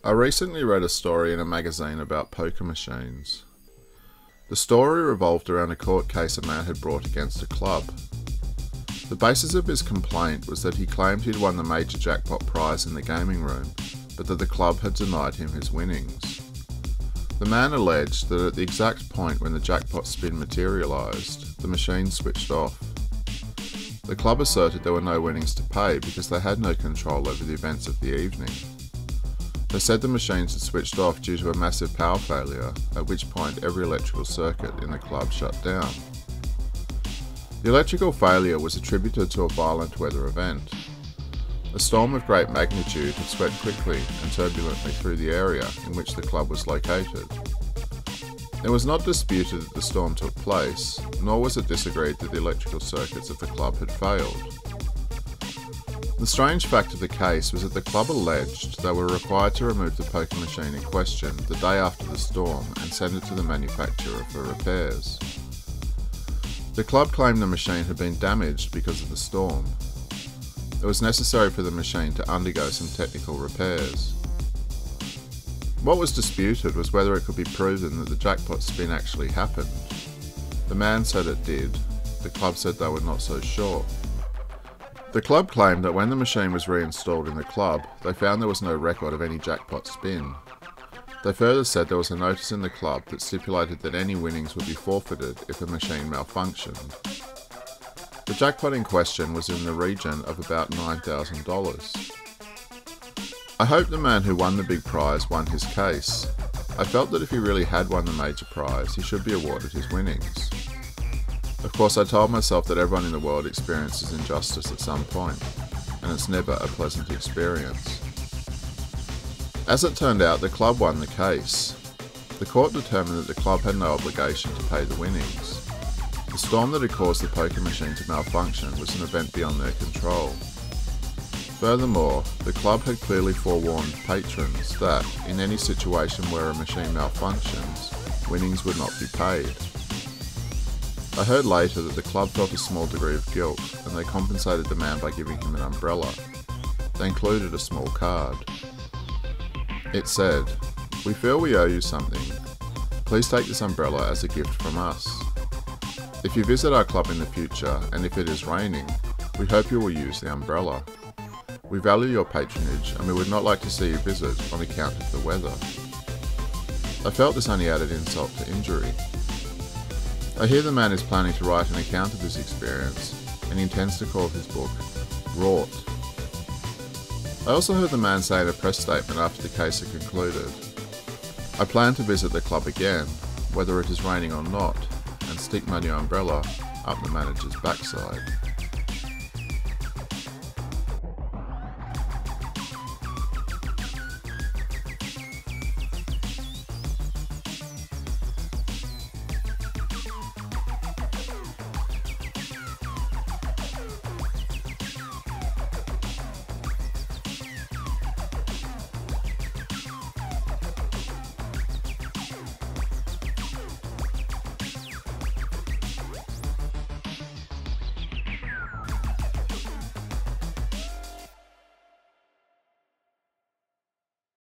I recently read a story in a magazine about poker machines. The story revolved around a court case a man had brought against a club. The basis of his complaint was that he claimed he'd won the major jackpot prize in the gaming room, but that the club had denied him his winnings. The man alleged that at the exact point when the jackpot spin materialised, the machine switched off. The club asserted there were no winnings to pay because they had no control over the events of the evening. They said the machines had switched off due to a massive power failure, at which point every electrical circuit in the club shut down. The electrical failure was attributed to a violent weather event. A storm of great magnitude had swept quickly and turbulently through the area in which the club was located. It was not disputed that the storm took place, nor was it disagreed that the electrical circuits of the club had failed. The strange fact of the case was that the club alleged they were required to remove the poker machine in question the day after the storm and send it to the manufacturer for repairs. The club claimed the machine had been damaged because of the storm. It was necessary for the machine to undergo some technical repairs. What was disputed was whether it could be proven that the jackpot spin actually happened. The man said it did. The club said they were not so sure. The club claimed that when the machine was reinstalled in the club, they found there was no record of any jackpot spin. They further said there was a notice in the club that stipulated that any winnings would be forfeited if a machine malfunctioned. The jackpot in question was in the region of about $9,000. I hope the man who won the big prize won his case. I felt that if he really had won the major prize, he should be awarded his winnings. Of course, I told myself that everyone in the world experiences injustice at some point, and it's never a pleasant experience. As it turned out, the club won the case. The court determined that the club had no obligation to pay the winnings. The storm that had caused the poker machine to malfunction was an event beyond their control. Furthermore, the club had clearly forewarned patrons that, in any situation where a machine malfunctions, winnings would not be paid. I heard later that the club felt a small degree of guilt, and they compensated the man by giving him an umbrella. They included a small card. It said, "We feel we owe you something. Please take this umbrella as a gift from us. If you visit our club in the future, and if it is raining, we hope you will use the umbrella. We value your patronage, and we would not like to see you visit on account of the weather." I felt this only added insult to injury. I hear the man is planning to write an account of this experience, and intends to call his book Wrought. I also heard the man say in a press statement after the case had concluded, "I plan to visit the club again, whether it is raining or not, and stick my new umbrella up the manager's backside."